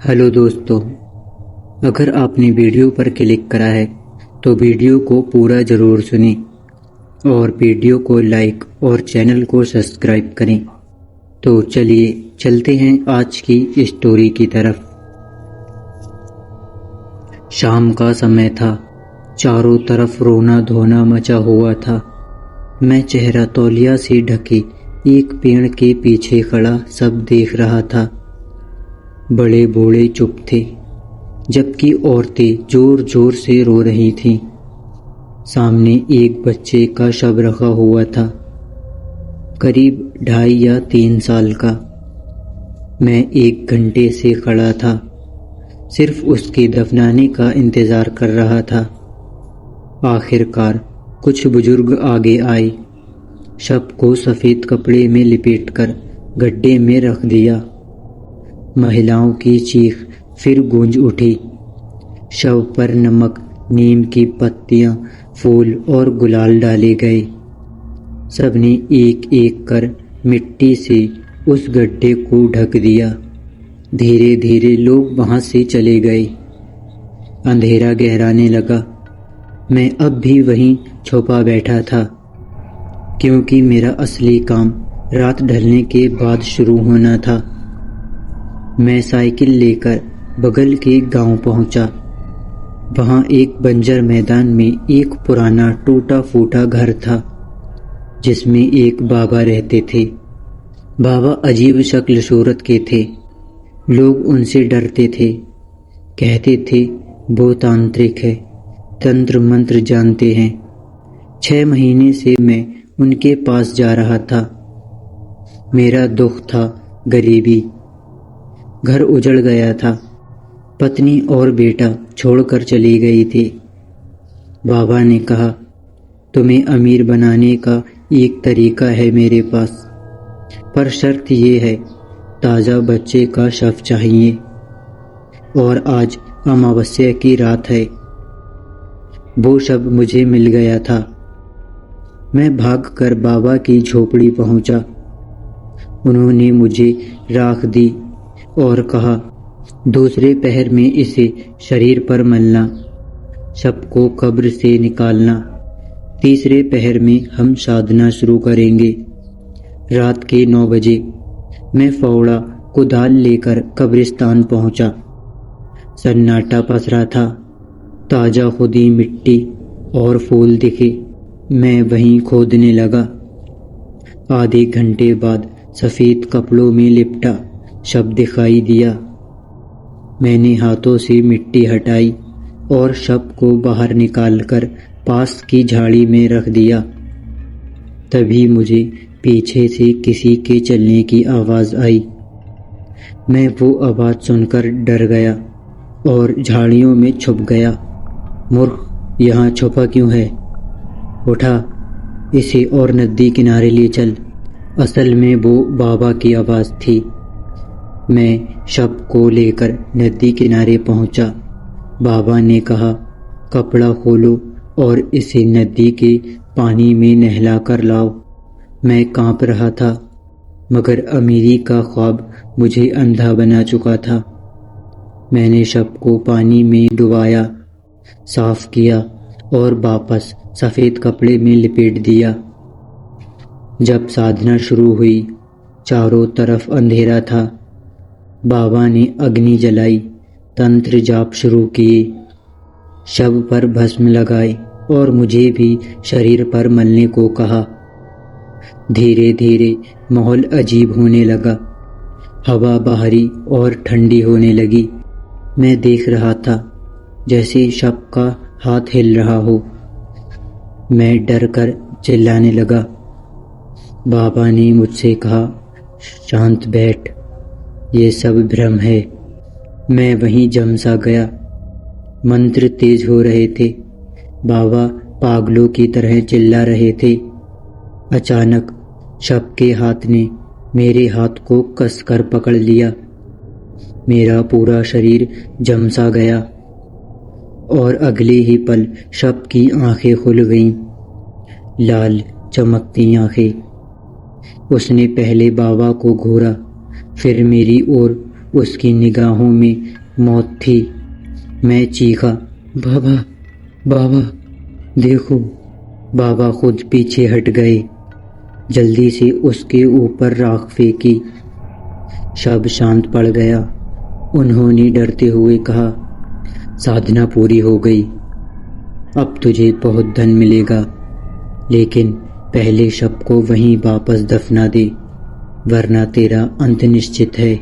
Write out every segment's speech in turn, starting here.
Hello दोस्तों, अगर आपने वीडियो पर क्लिक करा है तो वीडियो को पूरा ज़रूर सुनें और वीडियो को लाइक और चैनल को सब्सक्राइब करें। तो चलिए चलते हैं आज की स्टोरी की तरफ। शाम का समय था, चारों तरफ रोना धोना मचा हुआ था। मैं चेहरा तौलिया से ढके एक पेड़ के पीछे खड़ा सब देख रहा था। बड़े बूढ़े चुप थे, जबकि औरतें जोर जोर से रो रही थीं। सामने एक बच्चे का शव रखा हुआ था, करीब 2.5 या 3 साल का। मैं 1 घंटे से खड़ा था, सिर्फ उसके दफनाने का इंतजार कर रहा था। आखिरकार कुछ बुजुर्ग आगे आए, शव को सफ़ेद कपड़े में लिपेटकर गड्ढे में रख दिया। महिलाओं की चीख फिर गूंज उठी। शव पर नमक, नीम की पत्तियां, फूल और गुलाल डाले गए। सबने एक एक कर मिट्टी से उस गड्ढे को ढक दिया। धीरे धीरे लोग वहां से चले गए। अंधेरा गहराने लगा। मैं अब भी वहीं छुपा बैठा था, क्योंकि मेरा असली काम रात ढलने के बाद शुरू होना था। मैं साइकिल लेकर बगल के गांव पहुंचा। वहां एक बंजर मैदान में एक पुराना टूटा फूटा घर था, जिसमें एक बाबा रहते थे। बाबा अजीब शक्ल सूरत के थे। लोग उनसे डरते थे, कहते थे वो तांत्रिक है, तंत्र मंत्र जानते हैं। 6 महीने से मैं उनके पास जा रहा था। मेरा दुख था गरीबी। घर उजड़ गया था, पत्नी और बेटा छोड़कर चली गई थी। बाबा ने कहा, तुम्हें अमीर बनाने का एक तरीका है मेरे पास, पर शर्त ये है, ताज़ा बच्चे का शव चाहिए, और आज अमावस्या की रात है। वो शव मुझे मिल गया था। मैं भागकर बाबा की झोपड़ी पहुंचा। उन्होंने मुझे राख दी और कहा, दूसरे पहर में इसे शरीर पर मलना, शव को कब्र से निकालना। तीसरे पहर में हम साधना शुरू करेंगे। रात के 9 बजे मैं फावड़ा कुदाल लेकर कब्रिस्तान पहुंचा। सन्नाटा पसरा था, ताजा खुदी मिट्टी और फूल दिखे। मैं वहीं खोदने लगा। आधे घंटे बाद सफ़ेद कपड़ों में लिपटा शव दिखाई दिया। मैंने हाथों से मिट्टी हटाई और शव को बाहर निकालकर पास की झाड़ी में रख दिया। तभी मुझे पीछे से किसी के चलने की आवाज़ आई। मैं वो आवाज़ सुनकर डर गया और झाड़ियों में छुप गया। मूर्ख, यहाँ छुपा क्यों है? उठा, इसे और नदी किनारे ले चल। असल में वो बाबा की आवाज़ थी। मैं शव को लेकर नदी किनारे पहुंचा। बाबा ने कहा, कपड़ा खोलो और इसे नदी के पानी में नहला कर लाओ। मैं कांप रहा था, मगर अमीरी का ख्वाब मुझे अंधा बना चुका था। मैंने शव को पानी में डुबाया, साफ किया और वापस सफ़ेद कपड़े में लिपेट दिया। जब साधना शुरू हुई, चारों तरफ अंधेरा था। बाबा ने अग्नि जलाई, तंत्र जाप शुरू किए, शव पर भस्म लगाए और मुझे भी शरीर पर मलने को कहा। धीरे धीरे माहौल अजीब होने लगा। हवा बाहरी और ठंडी होने लगी। मैं देख रहा था जैसे शव का हाथ हिल रहा हो। मैं डर कर चिल्लाने लगा। बाबा ने मुझसे कहा, शांत बैठ, ये सब भ्रम है। मैं वहीं जम सा गया। मंत्र तेज हो रहे थे। बाबा पागलों की तरह चिल्ला रहे थे। अचानक शव के हाथ ने मेरे हाथ को कसकर पकड़ लिया। मेरा पूरा शरीर जम सा गया और अगले ही पल शव की आंखें खुल गईं, लाल चमकती आंखें। उसने पहले बाबा को घूरा, फिर मेरी ओर उसकी निगाहों में मौत थी। मैं चीखा, बाबा बाबा देखो। बाबा खुद पीछे हट गए। जल्दी से उसके ऊपर राख फेंकी। शव शांत पड़ गया। उन्होंने डरते हुए कहा, साधना पूरी हो गई, अब तुझे बहुत धन मिलेगा, लेकिन पहले शव को वहीं वापस दफना दे, वरना तेरा अंत निश्चित है।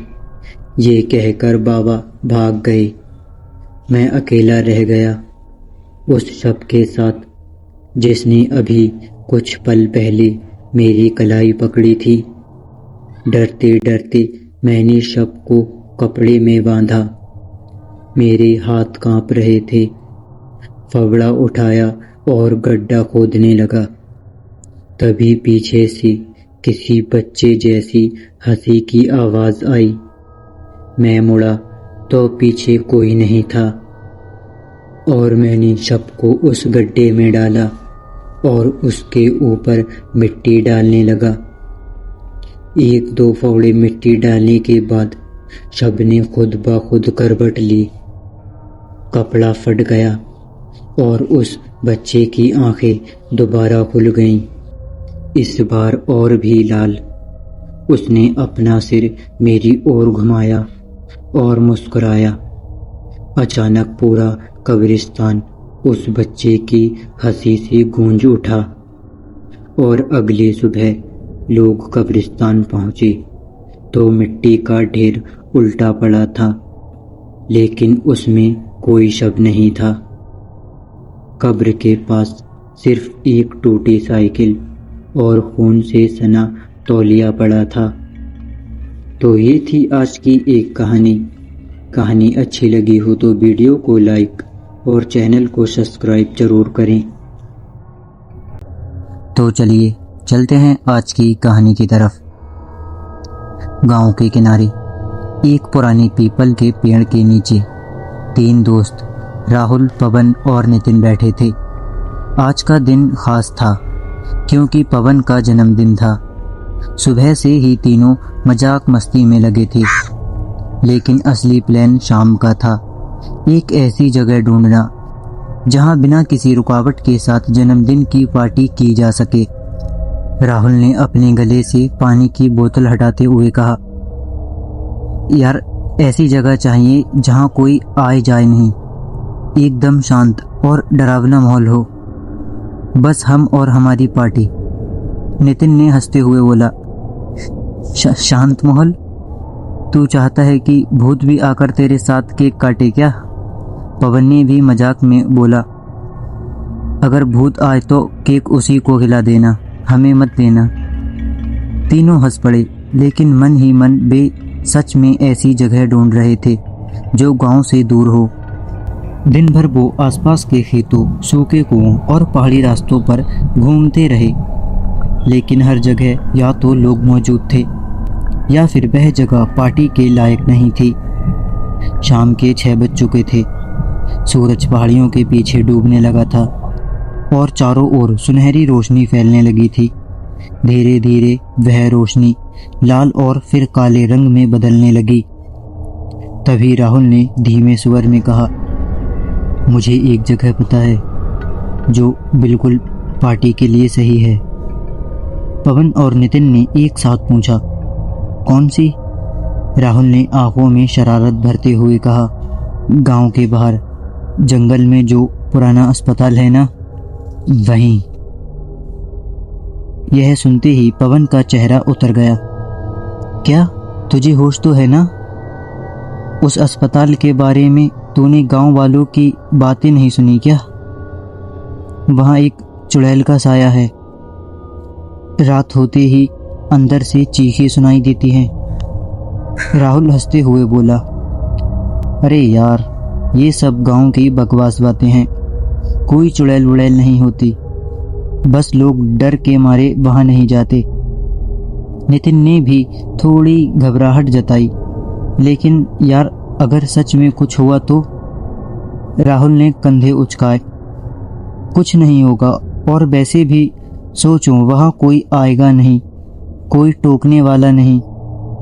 ये कहकर बाबा भाग गए। मैं अकेला रह गया उस शव के साथ जिसने अभी कुछ पल पहले मेरी कलाई पकड़ी थी। डरते डरते मैंने शव को कपड़े में बांधा। मेरे हाथ कांप रहे थे। फावड़ा उठाया और गड्ढा खोदने लगा। तभी पीछे से किसी बच्चे जैसी हंसी की आवाज आई। मैं मुड़ा तो पीछे कोई नहीं था और मैंने शव को उस गड्ढे में डाला और उसके ऊपर मिट्टी डालने लगा। एक दो फावड़े मिट्टी डालने के बाद शव ने खुद ब खुद करवट ली। कपड़ा फट गया और उस बच्चे की आंखें दोबारा खुल गईं, इस बार और भी लाल। उसने अपना सिर मेरी ओर घुमाया और मुस्कुराया। अचानक पूरा कब्रिस्तान उस बच्चे की हंसी से गूंज उठा और अगली सुबह लोग कब्रिस्तान पहुंचे तो मिट्टी का ढेर उल्टा पड़ा था, लेकिन उसमें कोई शव नहीं था। कब्र के पास सिर्फ एक टूटी साइकिल और खून से सना तौलिया पड़ा था। तो ये थी आज की एक कहानी। कहानी अच्छी लगी हो तो वीडियो को लाइक और चैनल को सब्सक्राइब जरूर करें। तो चलिए चलते हैं आज की कहानी की तरफ। गांव के किनारे एक पुराने पीपल के पेड़ के नीचे 3 दोस्त राहुल, पवन और नितिन बैठे थे। आज का दिन खास था क्योंकि पवन का जन्मदिन था। सुबह से ही तीनों मजाक मस्ती में लगे थे, लेकिन असली प्लान शाम का था। एक ऐसी जगह ढूंढना जहां बिना किसी रुकावट के साथ जन्मदिन की पार्टी की जा सके। राहुल ने अपने गले से पानी की बोतल हटाते हुए कहा, यार ऐसी जगह चाहिए जहां कोई आए जाए नहीं, एकदम शांत और डरावना माहौल हो, बस हम और हमारी पार्टी। नितिन ने हंसते हुए बोला, शांत माहौल? तू चाहता है कि भूत भी आकर तेरे साथ केक काटे क्या? पवन ने भी मजाक में बोला, अगर भूत आए तो केक उसी को खिला देना, हमें मत देना। तीनों हंस पड़े, लेकिन मन ही मन वे सच में ऐसी जगह ढूंढ रहे थे जो गांव से दूर हो। दिन भर वो आसपास के खेतों, सूखे कुओं और पहाड़ी रास्तों पर घूमते रहे, लेकिन हर जगह या तो लोग मौजूद थे या फिर वह जगह पार्टी के लायक नहीं थी। शाम के 6 बज चुके थे। सूरज पहाड़ियों के पीछे डूबने लगा था और चारों ओर सुनहरी रोशनी फैलने लगी थी। धीरे धीरे वह रोशनी लाल और फिर काले रंग में बदलने लगी। तभी राहुल ने धीमे स्वर में कहा, मुझे एक जगह पता है जो बिल्कुल पार्टी के लिए सही है। पवन और नितिन ने एक साथ पूछा, कौन सी? राहुल ने आंखों में शरारत भरते हुए कहा, गांव के बाहर जंगल में जो पुराना अस्पताल है ना, वहीं। यह सुनते ही पवन का चेहरा उतर गया। क्या तुझे होश तो है ना? उस अस्पताल के बारे में तूने गांव वालों की बातें नहीं सुनी क्या? वहां एक चुड़ैल का साया है। रात होते ही अंदर से चीखें सुनाई देती हैं। राहुल हंसते हुए बोला, अरे यार, ये सब गांव की बकवास बातें हैं। कोई चुड़ैल वुड़ैल नहीं होती, बस लोग डर के मारे वहां नहीं जाते। नितिन ने भी थोड़ी घबराहट जताई, लेकिन यार अगर सच में कुछ हुआ तो? राहुल ने कंधे उचकाए, कुछ नहीं होगा, और वैसे भी सोचो वहां कोई आएगा नहीं, कोई टोकने वाला नहीं,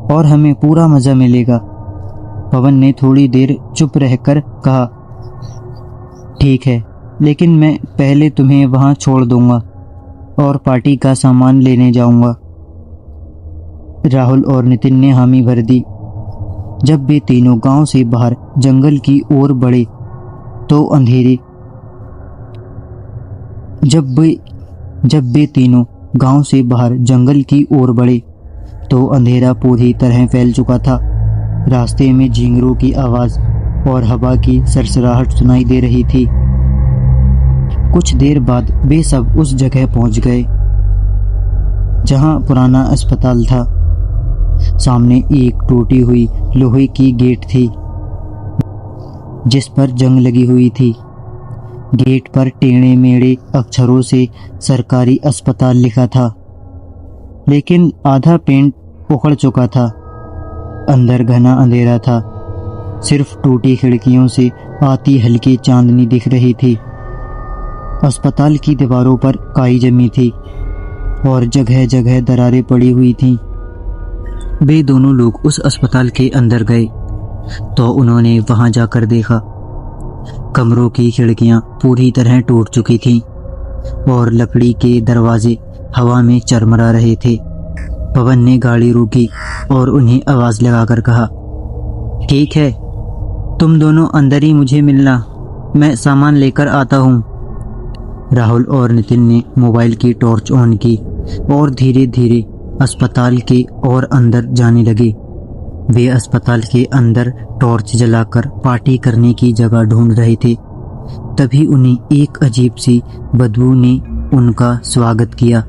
और हमें पूरा मजा मिलेगा। पवन ने थोड़ी देर चुप रहकर कहा, ठीक है, लेकिन मैं पहले तुम्हें वहां छोड़ दूंगा और पार्टी का सामान लेने जाऊंगा। राहुल और नितिन ने हामी भर दी। जब वे तीनों गांव से बाहर जंगल की ओर बढ़े तो अंधेरे जब वे तीनों गांव से बाहर जंगल की ओर बढ़े तो अंधेरा पूरी तरह फैल चुका था। रास्ते में झींगरों की आवाज और हवा की सरसराहट सुनाई दे रही थी। कुछ देर बाद वे सब उस जगह पहुंच गए जहां पुराना अस्पताल था। सामने एक टूटी हुई लोहे की गेट थी जिस पर जंग लगी हुई थी। गेट पर टेढ़े मेढ़े अक्षरों से सरकारी अस्पताल लिखा था, लेकिन आधा पेंट उखड़ चुका था। अंदर घना अंधेरा था, सिर्फ टूटी खिड़कियों से आती हल्की चांदनी दिख रही थी। अस्पताल की दीवारों पर काई जमी थी और जगह जगह दरारें पड़ी हुई थीं। वे दोनों लोग उस अस्पताल के अंदर गए तो उन्होंने वहां जाकर देखा। कमरों की खिड़कियां पूरी तरह टूट चुकी थीं और लकड़ी के दरवाजे हवा में चरमरा रहे थे। पवन ने गाड़ी रोकी और उन्हें आवाज लगाकर कहा, ठीक है, तुम दोनों अंदर ही मुझे मिलना, मैं सामान लेकर आता हूँ। राहुल और नितिन ने मोबाइल की टॉर्च ऑन की और धीरे धीरे अस्पताल के और अंदर जाने लगे। वे अस्पताल के अंदर टॉर्च जलाकर पार्टी करने की जगह ढूंढ रहे थे। तभी उन्हें एक अजीब सी बदबू ने उनका स्वागत किया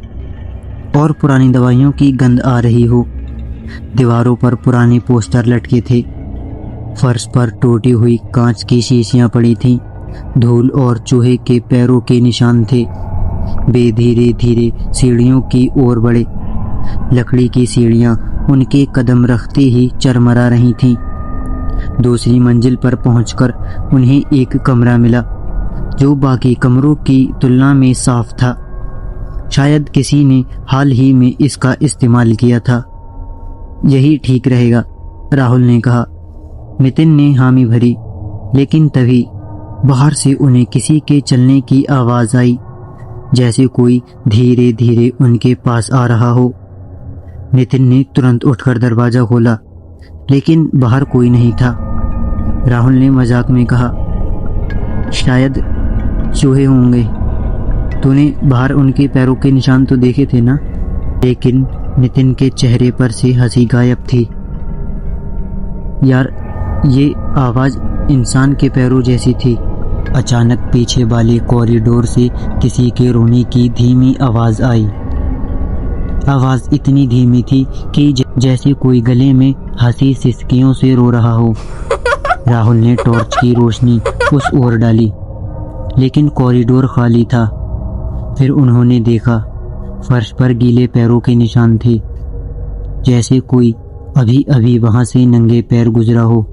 और पुरानी दवाइयों की गंध आ रही हो। दीवारों पर पुराने पोस्टर लटके थे, फर्श पर टूटी हुई कांच की शीशियां पड़ी थीं, धूल और चूहे के पैरों के निशान थे। वे धीरे धीरे सीढ़ियों की ओर बढ़े। लकड़ी की सीढ़ियां उनके कदम रखते ही चरमरा रही थीं। दूसरी मंजिल पर पहुंचकर उन्हें एक कमरा मिला जो बाकी कमरों की तुलना में साफ था। शायद किसी ने हाल ही में इसका इस्तेमाल किया था। यही ठीक रहेगा, राहुल ने कहा। नितिन ने हामी भरी, लेकिन तभी बाहर से उन्हें किसी के चलने की आवाज आई, जैसे कोई धीरे धीरे उनके पास आ रहा हो। नितिन ने तुरंत उठकर दरवाजा खोला, लेकिन बाहर कोई नहीं था। राहुल ने मजाक में कहा, शायद चूहे होंगे। तूने बाहर उनके पैरों के निशान तो देखे थे ना? लेकिन नितिन के चेहरे पर से हंसी गायब थी। यार, ये आवाज इंसान के पैरों जैसी थी। अचानक पीछे वाले कॉरिडोर से किसी के रोने की धीमी आवाज आई। आवाज इतनी धीमी थी कि जैसे कोई गले में हंसी सिसकियों से रो रहा हो। राहुल ने टॉर्च की रोशनी उस ओर डाली, लेकिन कॉरिडोर खाली था। फिर उन्होंने देखा, फर्श पर गीले पैरों के निशान थे, जैसे कोई अभी अभी वहां से नंगे पैर गुजरा हो।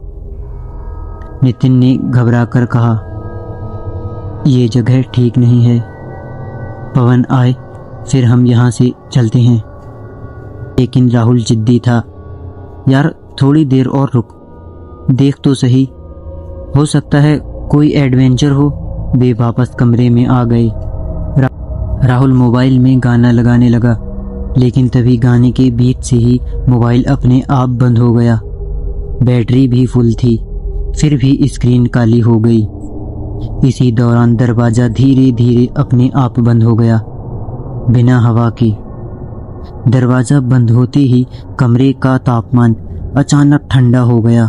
नितिन ने घबराकर कहा, ये जगह ठीक नहीं है। पवन आए, फिर हम यहाँ से चलते हैं। लेकिन राहुल जिद्दी था। यार, थोड़ी देर और रुक, देख तो सही, हो सकता है कोई एडवेंचर हो। वे वापस कमरे में आ गए। राहुल मोबाइल में गाना लगाने लगा, लेकिन तभी गाने के बीच से ही मोबाइल अपने आप बंद हो गया। बैटरी भी फुल थी, फिर भी स्क्रीन काली हो गई। इसी दौरान दरवाजा धीरे धीरे अपने आप बंद हो गया, बिना हवा के। दरवाजा बंद होते ही कमरे का तापमान अचानक ठंडा हो गया।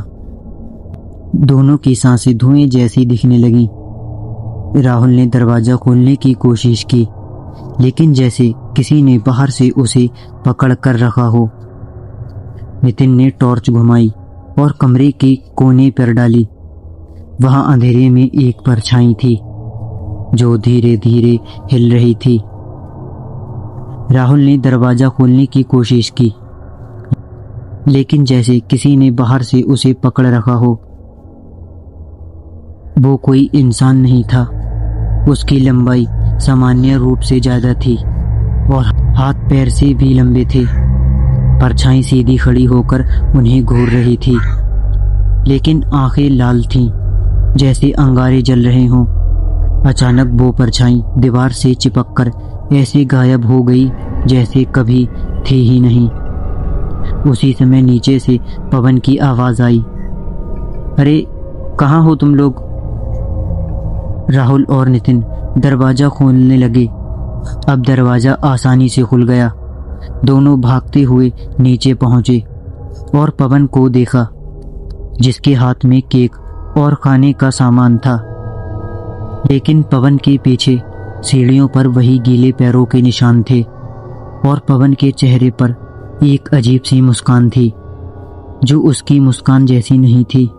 दोनों की सांसें धुएं जैसी दिखने लगी। राहुल ने दरवाजा खोलने की कोशिश की, लेकिन जैसे किसी ने बाहर से उसे पकड़ कर रखा हो। नितिन ने टॉर्च घुमाई और कमरे के कोने पर डाली। वहां अंधेरे में एक परछाई थी जो धीरे धीरे हिल रही थी। राहुल ने दरवाजा खोलने की कोशिश की, लेकिन जैसे किसी ने बाहर से उसे पकड़ रखा हो। वो कोई इंसान नहीं था। उसकी लंबाई सामान्य रूप से ज्यादा थी और हाथ पैर से भी लंबे थे। परछाई सीधी खड़ी होकर उन्हें घूर रही थी, लेकिन आंखें लाल थीं, जैसे अंगारे जल रहे हों। अचानक वो परछाई दीवार से चिपककर ऐसे गायब हो गई जैसे कभी थी ही नहीं। उसी समय नीचे से पवन की आवाज आई, अरे कहाँ हो तुम लोग? राहुल और नितिन दरवाजा खोलने लगे। अब दरवाजा आसानी से खुल गया। दोनों भागते हुए नीचे पहुंचे और पवन को देखा, जिसके हाथ में केक और खाने का सामान था। लेकिन पवन के पीछे सीढ़ियों पर वही गीले पैरों के निशान थे और पवन के चेहरे पर एक अजीब सी मुस्कान थी, जो उसकी मुस्कान जैसी नहीं थी।